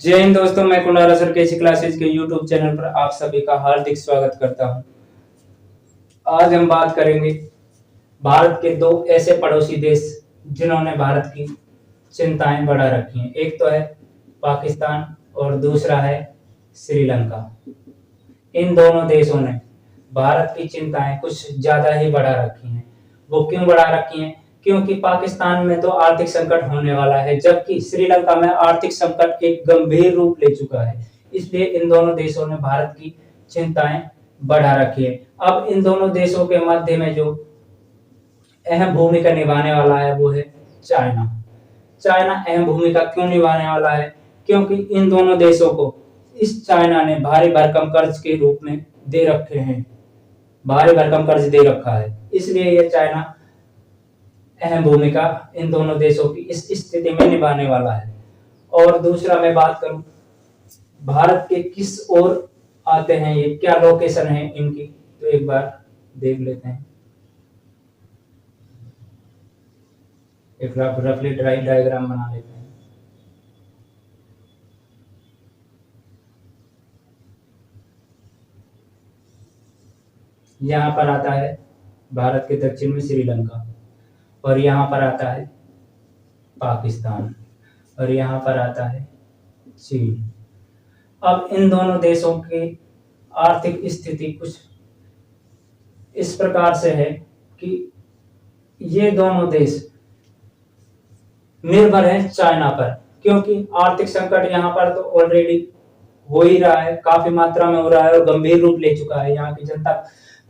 जय हिंद दोस्तों, मैं कुणाल सर केसी क्लासेज के यूट्यूब चैनल पर आप सभी का हार्दिक स्वागत करता हूं। आज हम बात करेंगे भारत के दो ऐसे पड़ोसी देश जिन्होंने भारत की चिंताएं बढ़ा रखी हैं। एक तो है पाकिस्तान और दूसरा है श्रीलंका। इन दोनों देशों ने भारत की चिंताएं कुछ ज्यादा ही बढ़ा रखी हैं। वो क्यों बढ़ा रखी हैं? क्योंकि पाकिस्तान में तो आर्थिक संकट होने वाला है, जबकि श्रीलंका में आर्थिक संकट एक गंभीर रूप ले चुका है। इसलिए इन दोनों देशों ने भारत की चिंताएं बढ़ा रखी है। अब इन दोनों देशों के मध्य में जो अहम भूमिका निभाने वाला है वो है चाइना। चाइना अहम भूमिका क्यों निभाने वाला है? क्योंकि इन दोनों देशों को इस चाइना ने भारी भरकम कर्ज के रूप में दे रखे हैं, भारी भरकम कर्ज दे रखा है। इसलिए ये चाइना अहम भूमिका इन दोनों देशों की इस स्थिति में निभाने वाला है। और दूसरा मैं बात करूं भारत के किस ओर आते हैं, ये क्या लोकेशन है इनकी, तो एक बार देख लेते हैं। एक रफली डायग्राम बना लेते हैं। यहाँ पर आता है भारत के दक्षिण में श्रीलंका, और यहाँ पर आता है पाकिस्तान, और यहाँ पर आता है चीन। अब इन दोनों देशों की आर्थिक स्थिति कुछ इस प्रकार से है कि ये दोनों देश निर्भर हैं चाइना पर, क्योंकि आर्थिक संकट यहाँ पर तो ऑलरेडी हो ही रहा है, काफी मात्रा में हो रहा है और गंभीर रूप ले चुका है। यहाँ की जनता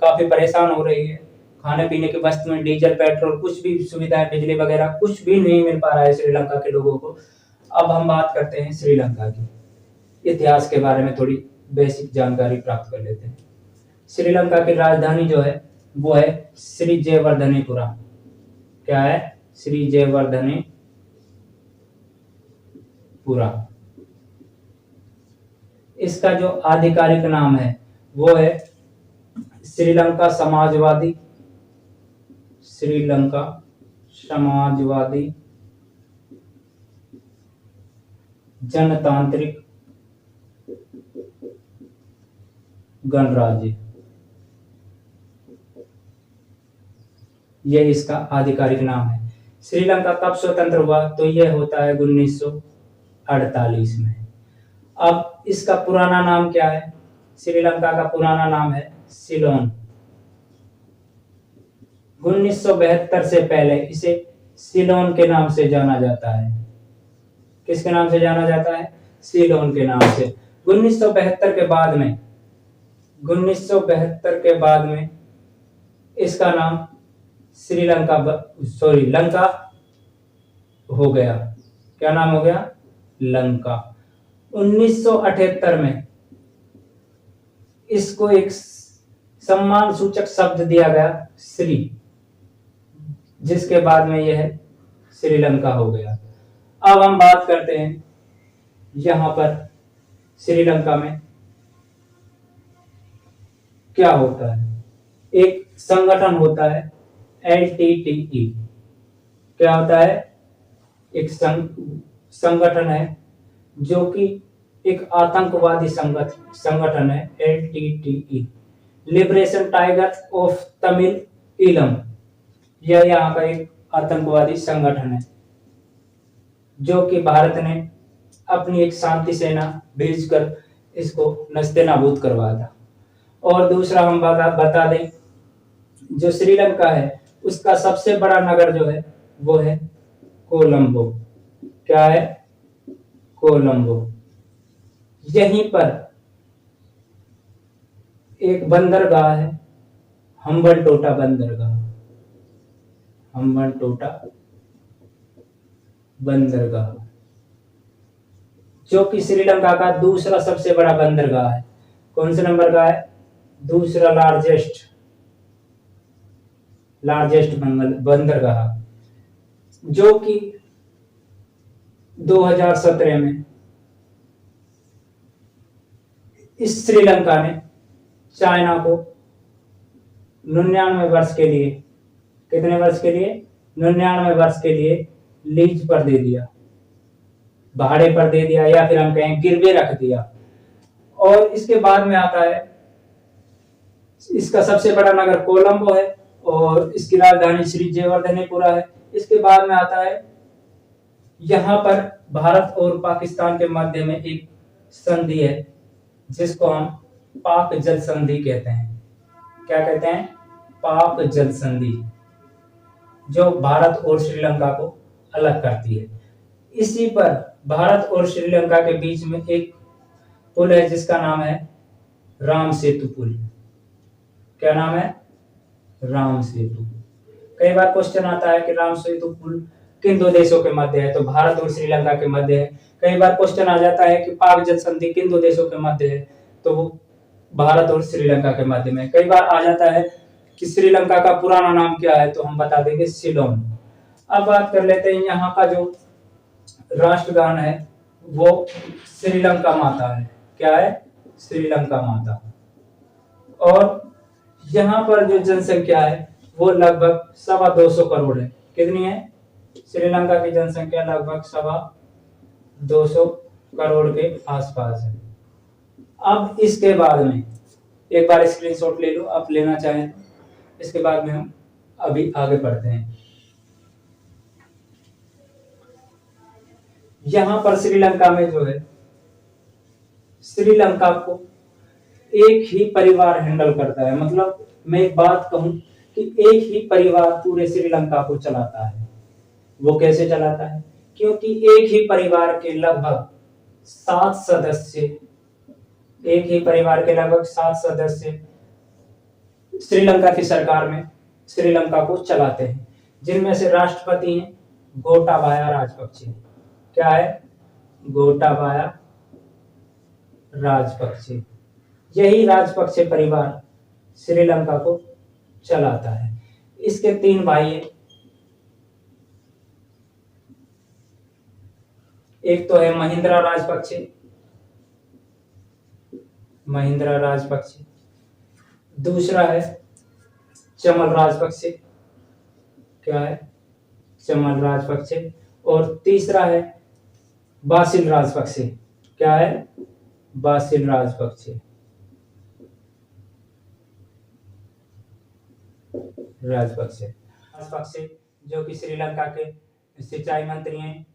काफी परेशान हो रही है। खाने पीने की वस्तु में डीजल, पेट्रोल, कुछ भी सुविधाएं, बिजली वगैरह कुछ भी नहीं मिल पा रहा है श्रीलंका के लोगों को। अब हम बात करते हैं श्रीलंका की, इतिहास के बारे में थोड़ी बेसिक जानकारी प्राप्त कर लेते हैं। श्रीलंका की राजधानी जो है वो है श्री जयवर्धनेपुरा। क्या है? श्री जयवर्धनेपुरा। इसका जो आधिकारिक नाम है वो है श्रीलंका समाजवादी जनतांत्रिक गणराज्य। यह इसका आधिकारिक नाम है। श्रीलंका कब स्वतंत्र हुआ? तो यह होता है 1948 में। अब इसका पुराना नाम क्या है? श्रीलंका का पुराना नाम है सिलोन। 1972 से पहले इसे सिलोन के नाम से जाना जाता है। किसके नाम से जाना जाता है? सिलोन के नाम से। 1972 के बाद में इसका नाम लंका हो गया। क्या नाम हो गया? लंका। 1978 में इसको एक सम्मान सूचक शब्द दिया गया श्री, जिसके बाद में यह श्रीलंका हो गया। अब हम बात करते हैं यहां पर श्रीलंका में क्या होता है। एक संगठन होता है LTTE। क्या होता है? एक संगठन है जो कि एक आतंकवादी संगठन है। LTTE, liberation tiger of Tamil Eelam. यह यहाँ का एक आतंकवादी संगठन है जो कि भारत ने अपनी एक शांति सेना भेजकर इसको नस्तेनाबूद करवाया था। और दूसरा हम बता दें, जो श्रीलंका है उसका सबसे बड़ा नगर जो है वो है कोलंबो। क्या है? कोलंबो। यहीं पर एक बंदरगाह है, हम्बनटोटा बंदरगाह, जो कि श्रीलंका का दूसरा सबसे बड़ा बंदरगाह है। कौन से नंबर का है? दूसरा लार्जेस्ट बंदरगाह, जो कि 2017 में इस श्रीलंका ने चाइना को 99 वर्ष के लिए, कितने वर्ष के लिए? 99 वर्ष के लिए लीज पर दे दिया। भाड़े पर दे दिया या फिर हम कहें गिरवे रख दिया। और इसके बाद में आता है, इसका सबसे बड़ा नगर कोलंबो है और इसकी राजधानी श्री जयवर्धनेपुरा है। इसके बाद में आता है, यहाँ पर भारत और पाकिस्तान के मध्य में एक संधि है जिसको हम पाक जल संधि कहते हैं। क्या कहते हैं? पाक जल संधि, जो भारत और श्रीलंका को अलग करती है। इसी पर भारत और श्रीलंका के बीच में एक पुल है जिसका नाम है राम सेतु पुल। क्या नाम है? राम सेतु। कई बार क्वेश्चन आता है कि राम सेतु पुल किन दो देशों के मध्य है, तो भारत और श्रीलंका के मध्य है। कई बार क्वेश्चन आ जाता है कि पाक जल संधि किन दो देशों के मध्य है, तो वो भारत और श्रीलंका के मध्य में। कई बार आ जाता है कि श्रीलंका का पुराना नाम क्या है, तो हम बता देंगे सिलोन। अब बात कर लेते हैं, यहाँ का जो राष्ट्रगान है वो श्रीलंका माता है। क्या है? श्रीलंका माता। और यहाँ पर जो जनसंख्या है वो लगभग 225 करोड़ है। कितनी है? श्रीलंका की जनसंख्या लगभग 225 करोड़ के आसपास है। अब इसके बाद में एक बार स्क्रीनशॉट ले लो, आप लेना चाहें तो। इसके बाद में हम अभी आगे बढ़ते हैं। यहां पर श्रीलंका में जो है, श्रीलंका को एक ही परिवार हैंडल करता है। मतलब मैं एक बात कहूं कि एक ही परिवार पूरे श्रीलंका को चलाता है। वो कैसे चलाता है? क्योंकि एक ही परिवार के लगभग 7 सदस्य, एक ही परिवार के लगभग 7 सदस्य श्रीलंका की सरकार में श्रीलंका को चलाते हैं, जिनमें से राष्ट्रपति हैं गोटाबाया राजपक्षे। क्या है? गोटाबाया राजपक्षे। यही राजपक्षे परिवार श्रीलंका को चलाता है। इसके 3 भाई हैं। एक तो है महिंद्रा राजपक्षे, महिंद्रा राजपक्षे। दूसरा है चमल राजपक्षे। क्या है? चमल राजपक्षे। और तीसरा है बासिल राजपक्षे। क्या है? बासिल राजपक्षे। राजपक्षे जो कि श्रीलंका के सिंचाई मंत्री हैं।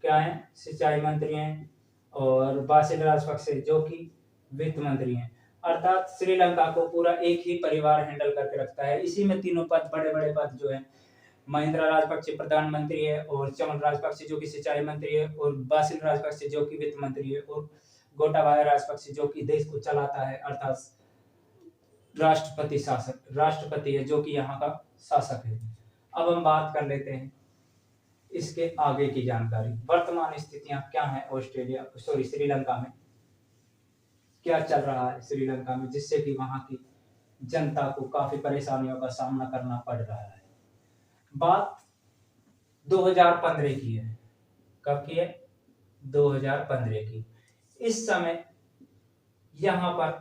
क्या है? सिंचाई मंत्री हैं। और बासिल राजपक्षे जो कि वित्त मंत्री हैं। अर्थात श्रीलंका को पूरा एक ही परिवार हैंडल करके रखता है। इसी में तीनों पद, बड़े बड़े पद जो है, महिंद्रा राजपक्षे प्रधानमंत्री है, और चमल राजपक्षे जो कि सिंचाई मंत्री है, और बासिल राजपक्षे जो कि वित्त मंत्री है, और गोटाबाया राजपक्षे जो कि देश को चलाता है, अर्थात राष्ट्रपति शासक, राष्ट्रपति है जो कि यहाँ का शासक है। अब हम बात कर लेते हैं इसके आगे की जानकारी। वर्तमान स्थितियां क्या हैं श्रीलंका में, क्या चल रहा है श्रीलंका में, जिससे कि वहां की जनता को काफी परेशानियों का सामना करना पड़ रहा है। बात 2015 की है। कब की है? 2015 की। इस समय यहाँ पर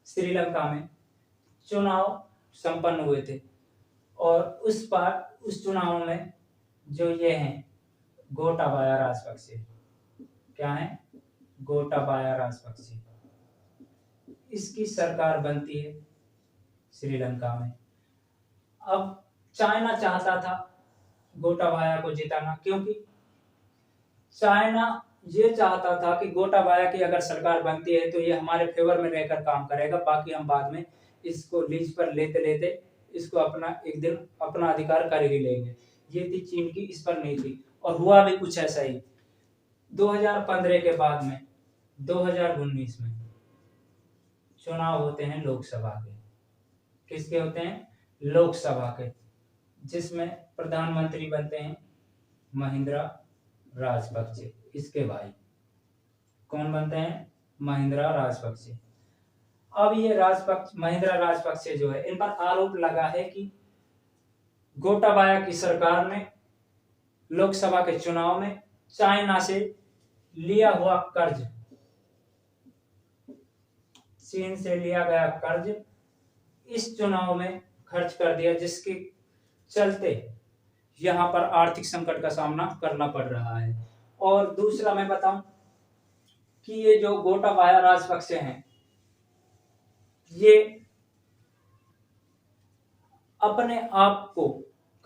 श्रीलंका में चुनाव संपन्न हुए थे, और उस चुनाव में जो ये हैं गोटाबाया राजपक्षे। क्या है? गोटाबाया राजपक्षे। इसकी सरकार बनती है श्रीलंका में। अब चाइना चाहता था गोटाबाया को जिताना, क्योंकि चाइना ये चाहता था कि गोटाबाया की अगर सरकार बनती है तो ये हमारे फेवर में रहकर काम करेगा, बाकी हम बाद में इसको लीज पर लेते लेते इसको एक दिन अपना अधिकार कर ही लेंगे। ये थी चीन की इस पर नहीं थी, और हुआ भी कुछ ऐसा ही। 2015 के बाद में 2019 में चुनाव होते हैं लोकसभा के। किसके होते हैं? लोकसभा के, जिसमें प्रधानमंत्री बनते हैं महिंद्रा राजपक्षे। इसके भाई कौन बनते हैं? महिंद्रा राजपक्षे। अब ये महिंद्रा राजपक्षे जो है, इन पर आरोप लगा है कि गोटाबाया की सरकार ने लोकसभा के चुनाव में चाइना से लिया हुआ कर्ज, चीन से लिया गया कर्ज इस चुनाव में खर्च कर दिया, जिसके चलते यहाँ पर आर्थिक संकट का सामना करना पड़ रहा है। और दूसरा मैं बताऊं कि ये जो गोटाबाया राजपक्षे हैं, ये अपने आप को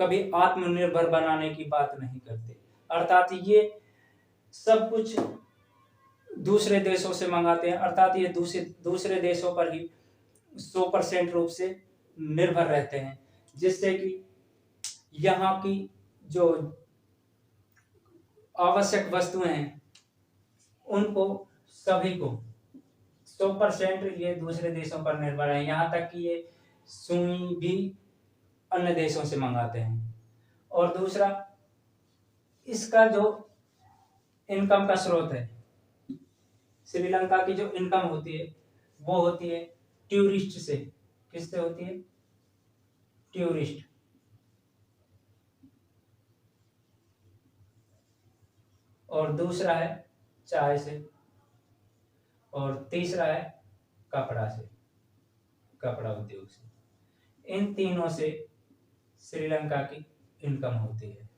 कभी आत्मनिर्भर बनाने की बात नहीं करते, अर्थात ये सब कुछ दूसरे देशों से मंगाते हैं, अर्थात ये दूसरे देशों पर ही 100% रूप से निर्भर रहते हैं, जिससे कि यहाँ की जो आवश्यक वस्तुएं हैं उनको सभी को 100% ये दूसरे देशों पर निर्भर है। यहाँ तक कि ये सुई भी अन्य देशों से मंगाते हैं। और दूसरा, इसका जो इनकम का स्रोत है, श्रीलंका की जो इनकम होती है वो होती है टूरिस्ट से। किससे होती है? टूरिस्ट। और दूसरा है चाय से, और तीसरा है कपड़ा से, कपड़ा उद्योग से। इन तीनों से श्रीलंका की इनकम होती है।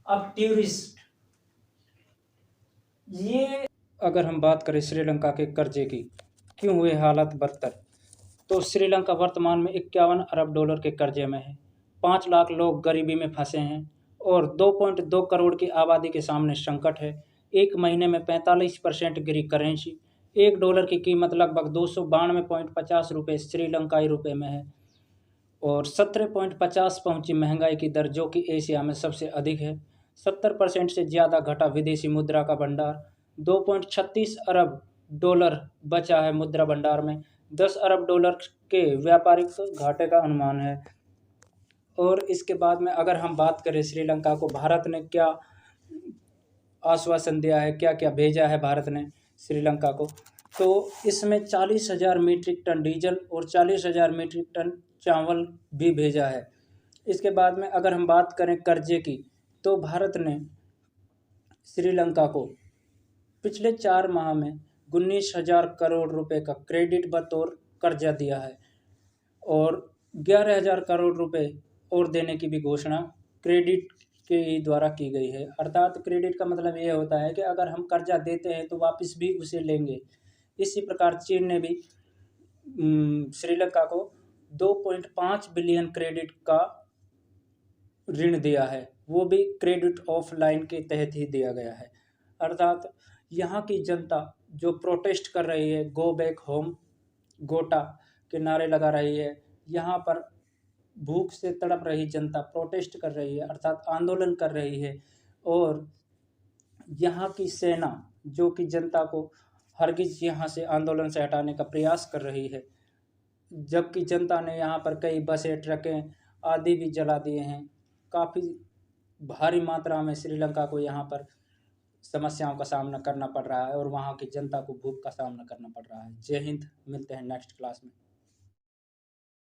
अब टूरिस्ट, ये अगर हम बात करें श्रीलंका के कर्जे की, क्यों हुए हालत बदतर, तो श्रीलंका वर्तमान में 51 अरब डॉलर के कर्जे में है। 5 लाख लोग गरीबी में फंसे हैं और 2.2 करोड़ की आबादी के सामने संकट है। एक महीने में 45% गिरी करेंसी। $1 की कीमत लगभग 292.50 रुपये श्रीलंकाई रुपये में है और 17.50 पहुंची महंगाई की दर, जो कि एशिया में सबसे अधिक है। 70% से ज़्यादा घटा विदेशी मुद्रा का भंडार। 2.36 अरब डॉलर बचा है मुद्रा भंडार में। 10 अरब डॉलर के व्यापारिक घाटे का अनुमान है। और इसके बाद में अगर हम बात करें श्रीलंका को भारत ने क्या आश्वासन दिया है, क्या क्या भेजा है भारत ने श्रीलंका को, तो इसमें 40,000 मीट्रिक टन डीजल और 40,000 मीट्रिक टन चावल भी भेजा है। इसके बाद में अगर हम बात करें कर्जे की, तो भारत ने श्रीलंका को पिछले 4 माह में 19,000 करोड़ रुपए का क्रेडिट बतौर कर्जा दिया है और 11,000 करोड़ रुपए और देने की भी घोषणा क्रेडिट के द्वारा की गई है। अर्थात क्रेडिट का मतलब ये होता है कि अगर हम कर्जा देते हैं तो वापस भी उसे लेंगे। इसी प्रकार चीन ने भी श्रीलंका को 2.5 बिलियन क्रेडिट का ऋण दिया है, वो भी क्रेडिट ऑफ लाइन के तहत ही दिया गया है। अर्थात यहाँ की जनता जो प्रोटेस्ट कर रही है, गो बैक होम, गोटा के नारे लगा रही है, यहाँ पर भूख से तड़प रही जनता प्रोटेस्ट कर रही है, अर्थात आंदोलन कर रही है। और यहाँ की सेना जो कि जनता को हरगिज यहाँ से आंदोलन से हटाने का प्रयास कर रही है, जबकि जनता ने यहाँ पर कई बसें, ट्रकें आदि भी जला दिए हैं। काफ़ी भारी मात्रा में श्रीलंका को यहाँ पर समस्याओं का सामना करना पड़ रहा है और वहाँ की जनता को भूख का सामना करना पड़ रहा है। जय हिंद, मिलते हैं नेक्स्ट क्लास में।